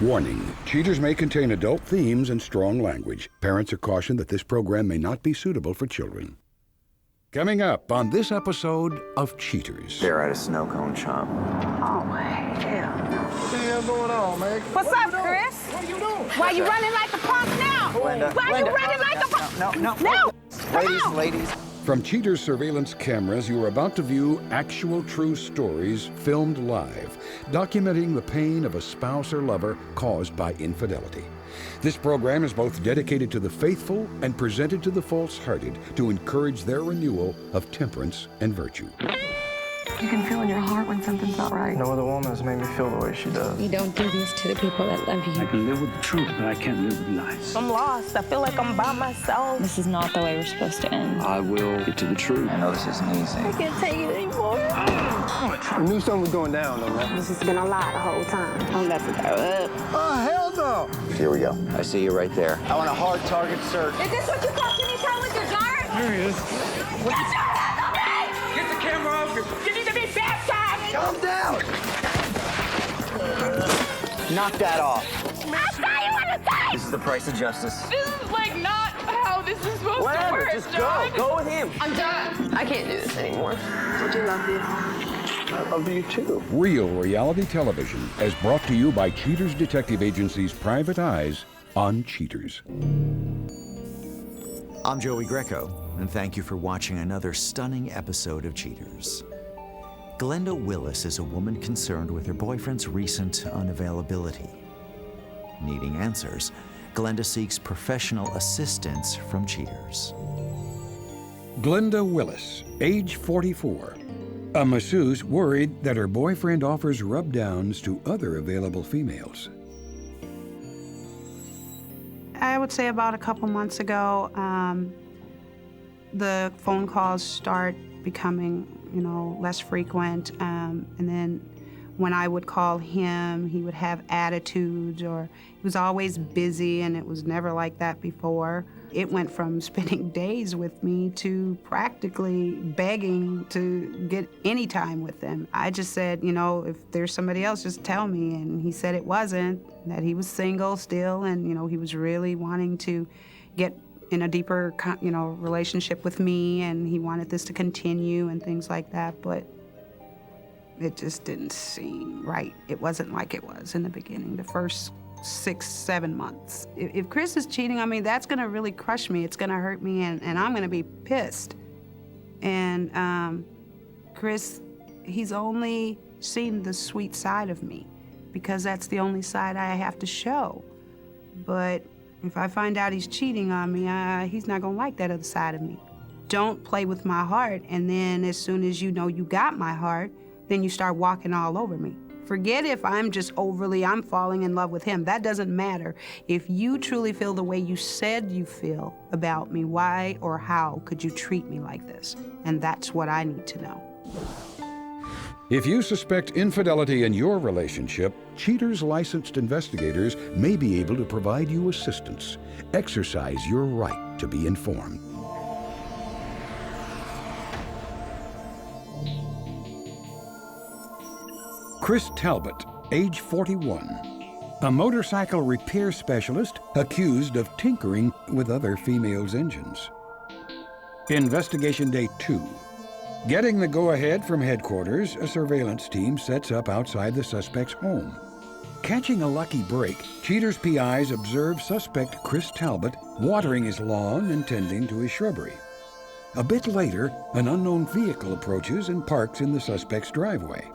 Warning, cheaters may contain adult themes and strong language. Parents are cautioned that this program may not be suitable for children. Coming up on this episode of Cheaters. They're at a snow cone shop. Oh, hell. What the hell going on, man? What's up, Chris? What are you doing? Why you running like a punk now? Glenda, Why you running like a punk? No. Ladies. From Cheaters surveillance cameras, you are about to view actual true stories filmed live, documenting the pain of a spouse or lover caused by infidelity. This program is both dedicated to the faithful and presented to the false-hearted to encourage their renewal of temperance and virtue. You can feel in your heart when something's not right. No other woman has made me feel the way she does. You don't do this to the people that love you. I can live with the truth, but I can't live with lies. I'm lost. I feel like I'm by myself. This is not the way we're supposed to end. I will get to the truth. I know this isn't easy. I can't take it anymore. I knew something was going down, though, man. This has been a lie the whole time. I'm about to throw up. Oh, hell no. Here we go. I see you right there. I want a hard target search. Is this what you got to me from with your dart? There he is. Get your hands on me! Get the camera off you. You need to be baptized! Calm down. Knock that off. I saw you on the tape! This is the price of justice. This is like not how this is supposed to work, Just John. go with him. I'm done. I can't do this anymore. I do love you. I love you, too. Real reality television is brought to you by Cheaters Detective Agency's Private Eyes on Cheaters. I'm Joey Greco, and thank you for watching another stunning episode of Cheaters. Glenda Willis is a woman concerned with her boyfriend's recent unavailability. Needing answers, Glenda seeks professional assistance from Cheaters. Glenda Willis, age 44. A masseuse worried that her boyfriend offers rub-downs to other available females. I would say about a couple months ago, the phone calls start becoming, less frequent. And then when I would call him, he would have attitudes, or he was always busy, and it was never like that before. It went from spending days with me to practically begging to get any time with him. I just said, if there's somebody else, just tell me. And he said it wasn't, that he was single still, and, he was really wanting to get in a deeper, relationship with me, and he wanted this to continue and things like that, but it just didn't seem right. It wasn't like it was in the beginning, the first 6-7 months. If Chris is cheating on me, that's gonna really crush me. It's gonna hurt me, and I'm gonna be pissed. And Chris, he's only seen the sweet side of me because that's the only side I have to show. But if I find out he's cheating on me, he's not gonna like that other side of me. Don't play with my heart, and then as soon as you know you got my heart, then you start walking all over me. Forget if I'm falling in love with him. That doesn't matter. If you truly feel the way you said you feel about me, why or how could you treat me like this? And that's what I need to know. If you suspect infidelity in your relationship, Cheaters licensed investigators may be able to provide you assistance. Exercise your right to be informed. Chris Talbot, age 41. A motorcycle repair specialist accused of tinkering with other females' engines. Investigation Day 2. Getting the go-ahead from headquarters, a surveillance team sets up outside the suspect's home. Catching a lucky break, Cheaters PIs observe suspect Chris Talbot watering his lawn and tending to his shrubbery. A bit later, an unknown vehicle approaches and parks in the suspect's driveway.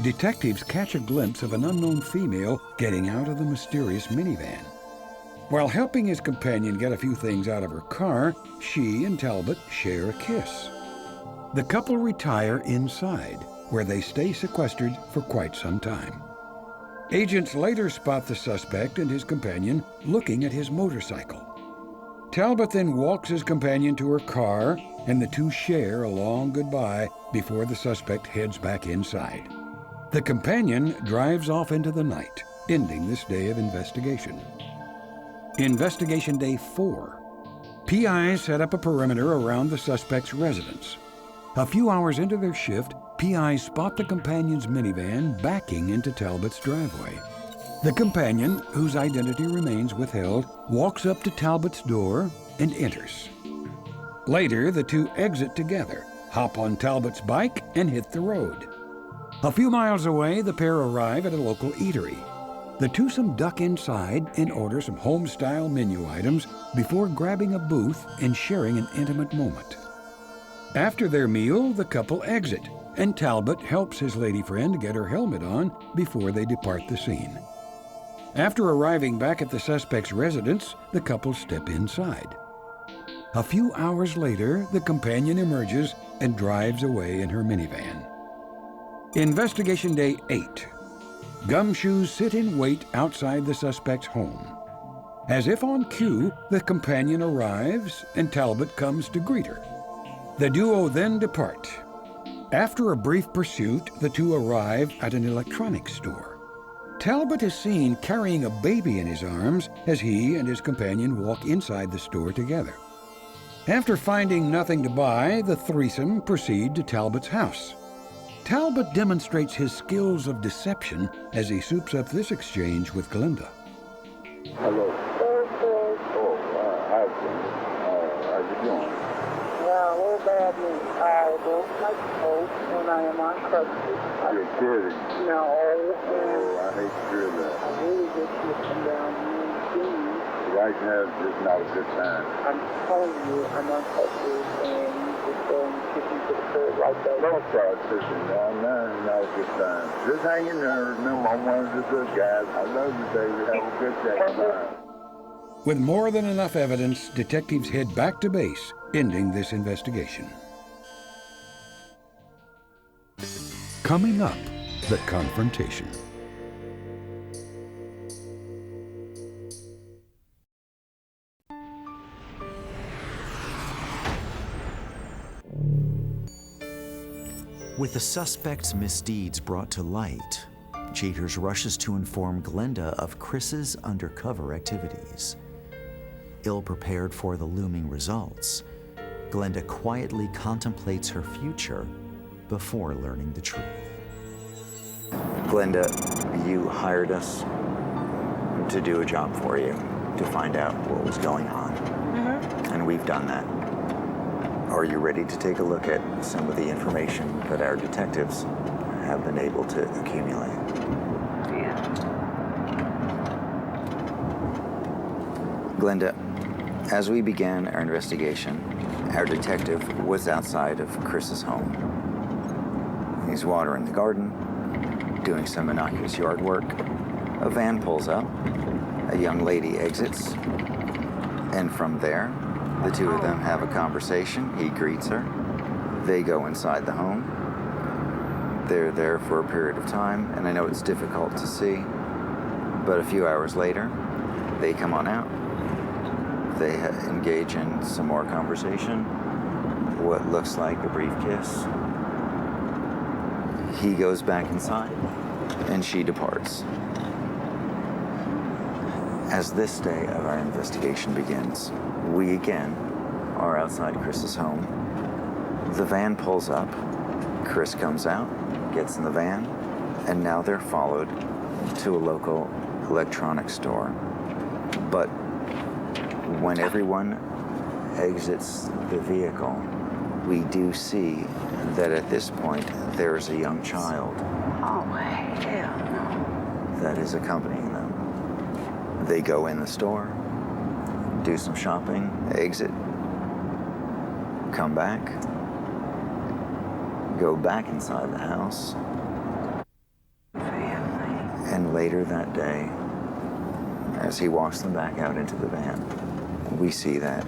Detectives catch a glimpse of an unknown female getting out of the mysterious minivan. While helping his companion get a few things out of her car, she and Talbot share a kiss. The couple retire inside, where they stay sequestered for quite some time. Agents later spot the suspect and his companion looking at his motorcycle. Talbot then walks his companion to her car, and the two share a long goodbye before the suspect heads back inside. The companion drives off into the night, ending this day of investigation. Investigation Day 4. PIs set up a perimeter around the suspect's residence. A few hours into their shift, PIs spot the companion's minivan backing into Talbot's driveway. The companion, whose identity remains withheld, walks up to Talbot's door and enters. Later, the two exit together, hop on Talbot's bike, and hit the road. A few miles away, the pair arrive at a local eatery. The twosome duck inside and order some home-style menu items before grabbing a booth and sharing an intimate moment. After their meal, the couple exit, and Talbot helps his lady friend get her helmet on before they depart the scene. After arriving back at the suspect's residence, the couple step inside. A few hours later, the companion emerges and drives away in her minivan. Investigation Day 8. Gumshoes sit in wait outside the suspect's home. As if on cue, the companion arrives and Talbot comes to greet her. The duo then depart. After a brief pursuit, the two arrive at an electronics store. Talbot is seen carrying a baby in his arms as he and his companion walk inside the store together. After finding nothing to buy, the threesome proceed to Talbot's house. Talbot demonstrates his skills of deception as he soups up this exchange with Glenda. Hello. Oh, how you doing? Well, a little badly. I broke my toe and I am on crutches. You're kidding. No. Oh, I hate to hear that. I really wish you'd come down and see me. Right now is just not a good time. I'm telling you, I'm on crutches and you just go and kick me to the curb right there. Don't start fishing down there. Not a good time. Just hang in there. Remember, I'm one of the good guys. I love you, baby. Have a good day. Bye. With more than enough evidence, detectives head back to base, ending this investigation. Coming up, the confrontation. With the suspect's misdeeds brought to light, Cheaters rushes to inform Glenda of Chris's undercover activities. Ill-prepared for the looming results, Glenda quietly contemplates her future before learning the truth. Glenda, you hired us to do a job for you, to find out what was going on. And we've done that. Are you ready to take a look at some of the information that our detectives have been able to accumulate? Yeah. Glenda, as we began our investigation, our detective was outside of Chris's home. He's watering the garden, doing some innocuous yard work. A van pulls up, a young lady exits, and from there, the two of them have a conversation. He greets her. They go inside the home. They're there for a period of time, and I know it's difficult to see, but a few hours later, they come on out. They engage in some more conversation, what looks like a brief kiss. He goes back inside, and she departs. As this day of our investigation begins, we again are outside Chris's home. The van pulls up, Chris comes out, gets in the van, and now they're followed to a local electronics store. But when everyone exits the vehicle, we do see that at this point there's a young child. Oh, hell no. That is accompanying them. They go in the store, do some shopping, exit, come back, go back inside the house, and later that day, as he walks them back out into the van, we see that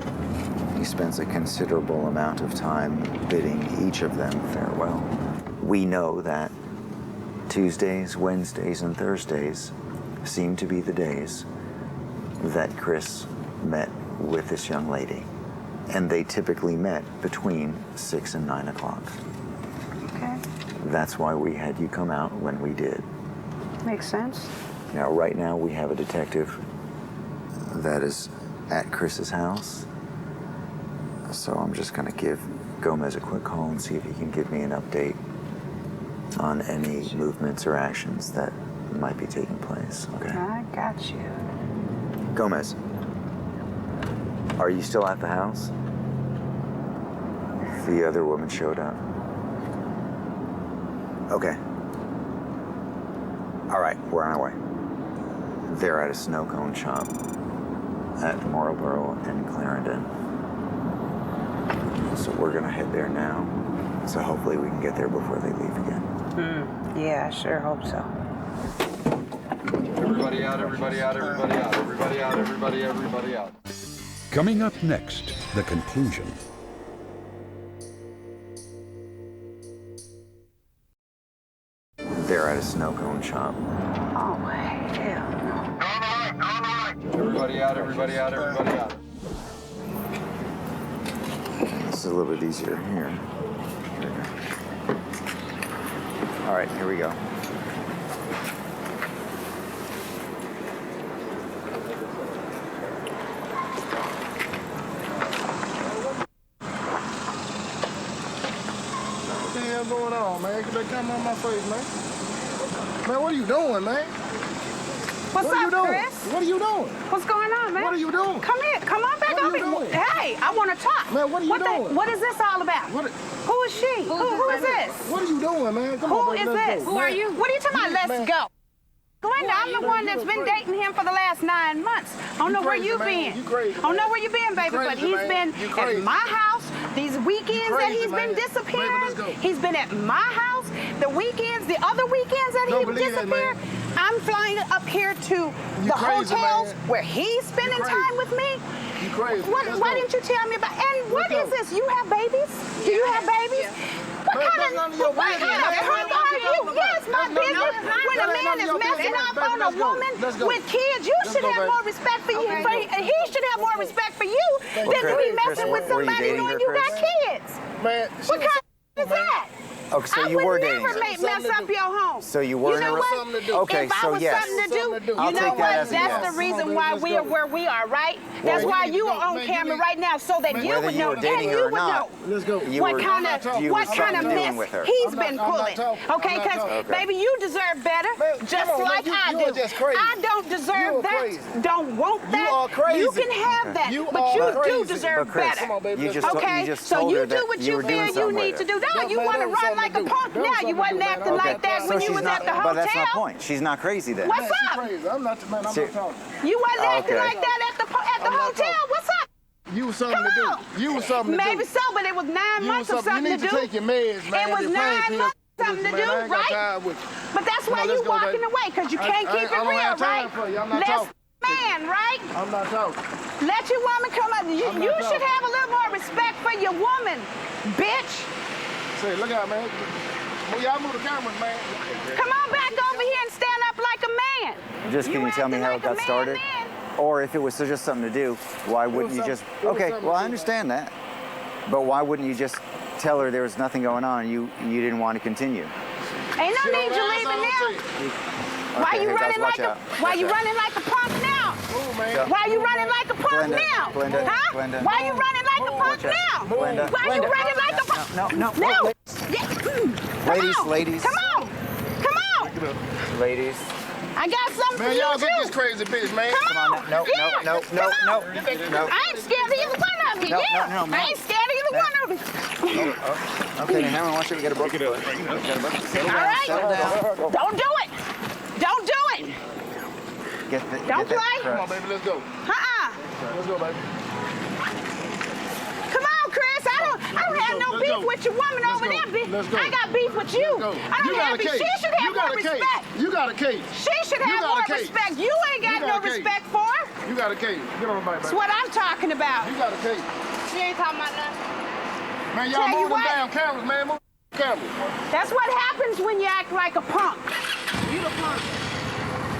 he spends a considerable amount of time bidding each of them farewell. We know that Tuesdays, Wednesdays, and Thursdays seem to be the days that Chris met with this young lady, and they typically met between 6 and 9 o'clock. Okay. That's why we had you come out when we did. Makes sense. Now, right now, we have a detective that is at Chris's house, so I'm just gonna give Gomez a quick call and see if he can give me an update on any movements or actions that might be taking place, okay? I got you. Gomez, are you still at the house? The other woman showed up. Okay. All right, we're on our way. They're at a snow cone shop at Marlboro and Clarendon. So we're gonna head there now. So hopefully we can get there before they leave again. Yeah, I sure hope so. Everybody out, everybody out, everybody out, everybody out, everybody out. Coming up next, the conclusion. They're at a snow cone shop. Oh, hell no. Everybody out, everybody out, everybody out. This is a little bit easier here. All right, here we go. What the hell going on, man? Get that camera on my face, man. Man, what are you doing, man? What's What are you up, doing? Chris? What are you doing? What's going on, man? What are you doing? Come here. Come on back What are over you here. doing? Hey, I want to talk. Man, what are you doing? What is this all about? What? Who is she? Who is this? What are you doing, man? Come Who on, baby, is let's this? go. Who are Man, you? What are you talking about? Let's man. go. Glenda, I'm the one that's been crazy. dating him for the last 9 months. I don't know where crazy, you've man. been. You crazy, I don't know man. where you've been, baby, crazy, but he's man. been You at crazy. my house. These weekends that crazy, he's been man. disappearing. Baby, let's go. He's been at my house. The weekends, the other weekends that Don't he believe that, disappeared. man. I'm flying up here to the crazy, hotels man. where he's spending crazy. time with me. You crazy. Why Let's didn't go. you tell me about? And what Let's is go. this? You have babies? Do you have babies? What Man, kind that's none of your of what business, kind of man. punk are you? Yes, my That's none- business. no, When a that ain't man none of is your messing business. up Baby, on a let's go. woman Let's go. with kids, you Let's should go, have baby. more respect for you. And he should have more respect for you than to Chris, be messing Chris, with were you somebody dating knowing her, you got Chris? kids. Man, What kind of is that? Okay, so I you would were never dating her. mess up your home. So you were You know in a- what? Something to do. Okay, If I so was yes. something to do, Something to do. you I'll know take that what? as a That's yes. the reason Come on, why baby, we let's are go. where we are, right? That's Well, why you you need to are go. on Man, you camera need- right now, so that Man, you Whether would you know, were dating and her you or would not, know. Let's go. you What were- kind you of were mess dealing with her. he's I'm not- been I'm not pulling? talking. Okay, I'm not because talking. baby, you deserve better, Man, just come on, man, like you- I you do. are just crazy. I don't You deserve are that. crazy. Don't want that. are crazy. You can have that, You but are you do crazy. deserve But Chris, better. Come on, baby, you let's just go. told- Okay, you just so told you her do that what you you were doing feel you something with need to her. do. Now No, you man, want to that was run something like to a do. punk. That was Now you something to wasn't do, man. acting Okay. like that So when you she's was not, at the but that's my hotel. point. She's not crazy then. What's Man, she up? crazy. I'm not man. I'm See- not talking. You wasn't Oh, acting okay. like that at the I'm not hotel. talking. What's up? You was something Come to do. on. You was something to do. Maybe so, but it was 9 You months was of something You need to to do. take your meds, man. It was Your 9 pain months pills, something to man. do, I ain't got right? time with you. But that's Come why on, you let's go, walking baby. away, because you can't keep I it don't real, have time right? for you. I'm not Let's talking. man, right? I'm not talking. Let your woman come up. You I'm not should talking. have a little more respect for your woman, bitch. Say, look out, man. Y'all move the cameras, man. Come on back over here and stand up like a man. Just can you tell me acting how like it got a man started? then. Or if it was just something to do, why wouldn't you just... it was Okay, something well, to I do. understand that. But why wouldn't you just tell her there was nothing going on and you didn't want to continue? Ain't no Sit need on you the leaving outside, now. I'll Why Okay, you hey, guys, running watch like a out. Why Watch you out. running like a punk now? Move, man. Why you running like a punk Glenda, now? Glenda, Huh? Glenda. Why you running like a punk Watch out. now? Glenda, Why you Glenda. running like a punk? No. No. Yeah. Come Ladies, on. ladies. Come on. Come on. Ladies. I got something Man, for you y'all too. get this crazy bitch, man. Come on. No. Yeah. No. Come on. I ain't scared of either one of you. No, Yeah. no, I ain't scared of either one of you. Okay, now watch it. You got a broken foot. Settle All down, right. settle down. Don't do it. Don't do it. Don't play. Come on, baby, let's go. Let's go, baby. Come on, Chris. I don't have no Let's beef go. with your woman Let's over go. there, bitch. Let's go. I got beef with you. Let's go. I don't You got have a beef. case. She should have You got more a case. respect. You got a case. She should You have got a more case. respect. You ain't got You no got a case. respect for her. You got a case. Get on the bike, That's baby. what I'm talking about. You got a case. She ain't talking about nothing. Man, Tell y'all you move them what. damn cameras, man. Move the cameras. That's what happens when you act like a punk. You the punk.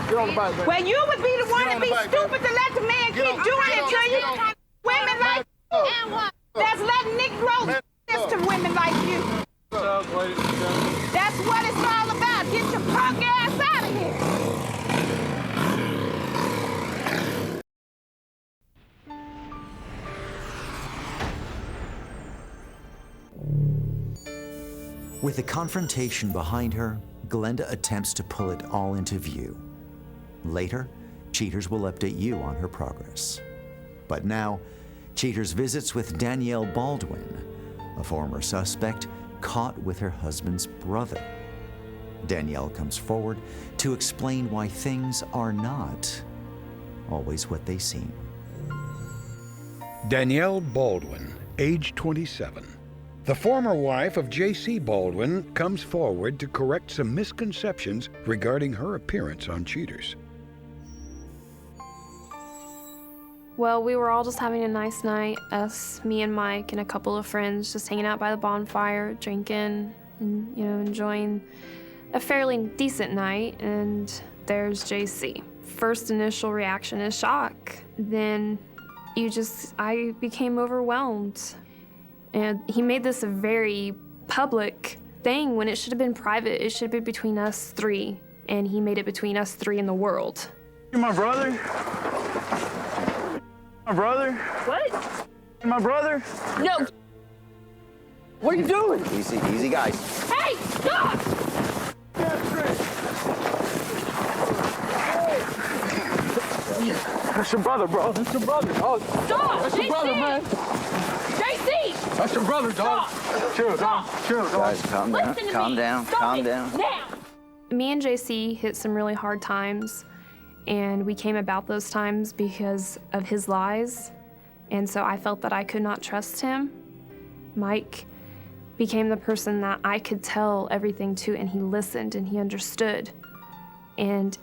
Get on the bike, baby. Well, you would be the one Get to on be the bike, stupid baby. to let the man Get keep on- doing get it on- to you. get on- Women like And you. That's letting Negroes Man, this to women like you. What's up, ladies and gentlemen? That's what it's all about. Get your punk ass out of here. With the confrontation behind her, Glenda attempts to pull it all into view. Later, Cheaters will update you on her progress. But now, Cheaters visits with Danielle Baldwin, a former suspect caught with her husband's brother. Danielle comes forward to explain why things are not always what they seem. Danielle Baldwin, age 27. The former wife of J.C. Baldwin comes forward to correct some misconceptions regarding her appearance on Cheaters. Well, we were all just having a nice night, us, me and Mike and a couple of friends just hanging out by the bonfire, drinking and, enjoying a fairly decent night, and there's JC. First initial reaction is shock. Then I became overwhelmed. And he made this a very public thing when it should have been private. It should have been between us three, and he made it between us three and the world. You're my brother? My brother? What? My brother? No. What are you doing? Easy, guys. Hey, stop! That's your brother, bro. That's your brother. Oh, stop! That's your brother, man. JC! That's your brother, dog. Chill, dog. Chill, dog. Guys, calm down. Calm down. Calm down. Now. Me and JC hit some really hard times, and we came about those times because of his lies, and so I felt that I could not trust him. Mike became the person that I could tell everything to, and he listened and he understood. And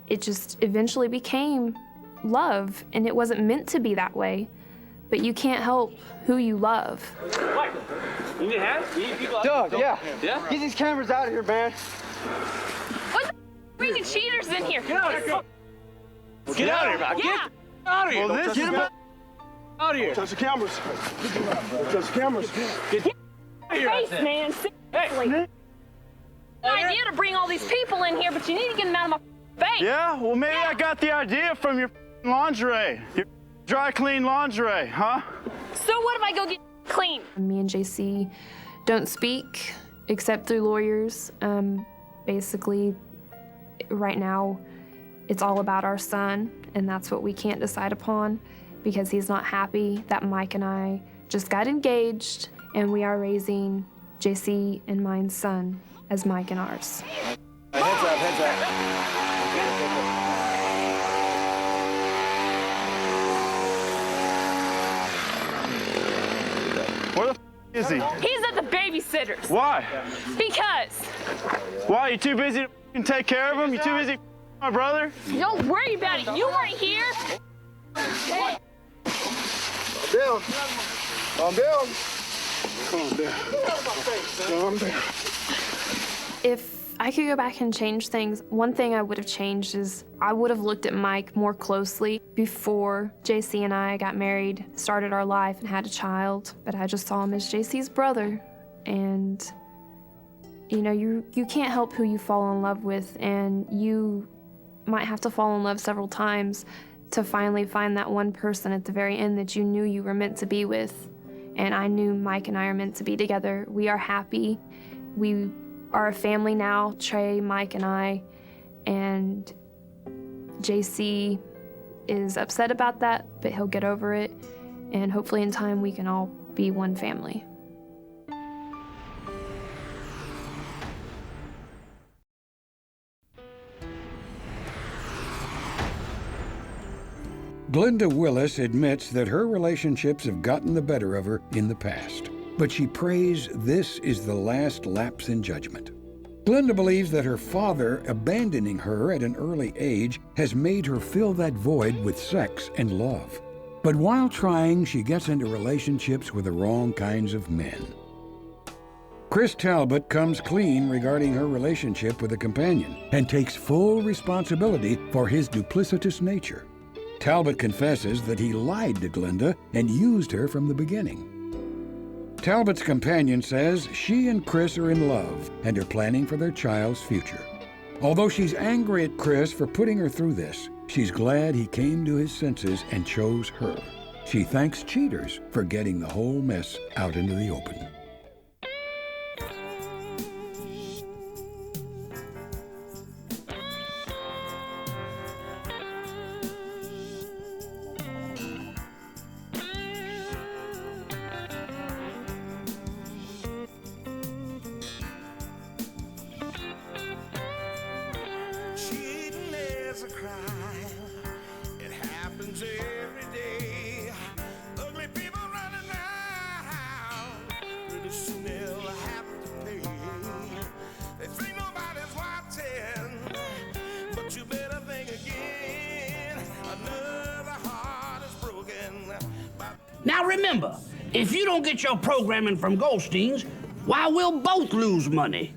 it just eventually became love, and it wasn't meant to be that way, but you can't help who you love. Mike, you need a hand? You need people out? Doug, yeah. Get these cameras out of here, man. What the bringing cheaters in here? Get out of here. Get out of here, man. Get out of here. Well, this, get him out of here. Touch the cameras. Touch the cameras. Get out of here. Face, man. Seriously. Idea to bring all these people in here, but you need to get them out of my face. Yeah? Well, maybe I got the idea from your lingerie. Your dry clean lingerie, huh? So what if I go get clean? Me and JC don't speak except through lawyers. Basically, right now, it's all about our son, and that's what we can't decide upon because he's not happy that Mike and I just got engaged, and we are raising JC and mine's son as Mike and ours. Heads up. Where the is he? He's at the babysitter's. Why? Because. Why? You too busy to take care of him? You too busy my brother? Don't worry about it. You weren't here. Down. Calm down. Calm down. Calm down. If I could go back and change things, one thing I would have changed is I would have looked at Mike more closely before JC and I got married, started our life, and had a child. But I just saw him as JC's brother. And, you can't help who you fall in love with, and you might have to fall in love several times to finally find that one person at the very end that you knew you were meant to be with. And I knew Mike and I are meant to be together. We are happy. We are a family now, Trey, Mike, and I. And JC is upset about that, but he'll get over it. And hopefully in time we can all be one family. Glenda Willis admits that her relationships have gotten the better of her in the past, but she prays this is the last lapse in judgment. Glenda believes that her father abandoning her at an early age has made her fill that void with sex and love. But while trying, she gets into relationships with the wrong kinds of men. Chris Talbot comes clean regarding her relationship with a companion and takes full responsibility for his duplicitous nature. Talbot confesses that he lied to Glenda and used her from the beginning. Talbot's companion says she and Chris are in love and are planning for their child's future. Although she's angry at Chris for putting her through this, she's glad he came to his senses and chose her. She thanks Cheaters for getting the whole mess out into the open. Now remember, if you don't get your programming from Goldstein's, why, we'll both lose money.